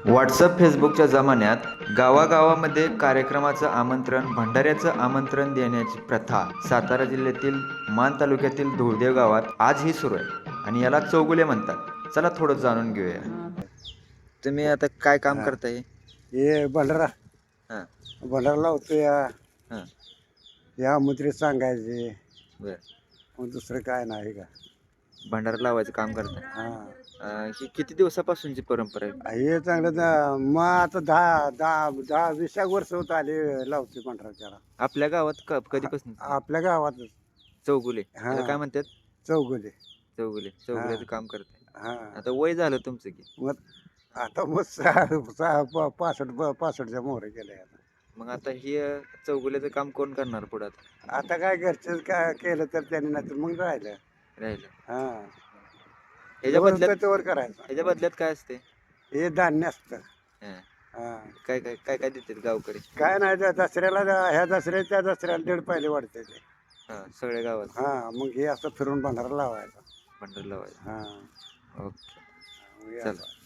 WhatsApp फेसबुकच्या जमान्यात गावागावामध्ये कार्यक्रमाचं आमंत्रण भंडाऱ्याचं आमंत्रण देण्याची प्रथा सातारा जिल्ह्यातील मान तालुक्यातील धुळदेव गावात आजही सुरू आहे आणि याला चौगुले म्हणतात. चला थोडं जाणून घेऊया. तुम्ही आता काय काम हा करताय? हे भंडारा हां. भंडारा लावतो हां. या मुद्रे सांगायचे. बरं. मग दुसरं काय नाही का. भंडारा लावायचं काम करताय. हा ही किती दिवसापासूनची परंपरा आहे? हे चांगलं मग आता 10-20 वर्ष होत आले लावते भंडारा त्याला. आपल्या गावात कधीपासून? आपल्या गावातच. चौगुले. हा त्याला काय म्हणतात? चौगुले. चौगुले. हा चौगुल्याचं काम करताय. हा आता वय झालं तुमचं की. मग आता मग 65च्या मोहरे गेले आता. मग आता हे चौगुल्याचं काम कोण करणार पुढं आता? आता काय घरचेच काय केलं तर त्यांनी नाही तर मग राहिलं. राहिलं. हा ह्याच्या जोवर बदल्यात होतं तोवर करायचं. ह्याच्या बदल्यात काय असते? हे धान्य असतं. हां. हा काय काय काय काय देतात गावकरी? काय नाही त्या दसऱ्याला ह्या दसऱ्याच्या दसऱ्याला 1.5 पहिले वाढते ते. हां, सगळ्या गावात हा मग हे असं फिरून भंडारा लावायचा. भंडारा लावायचं. हा ओके. मग हे चला. असं.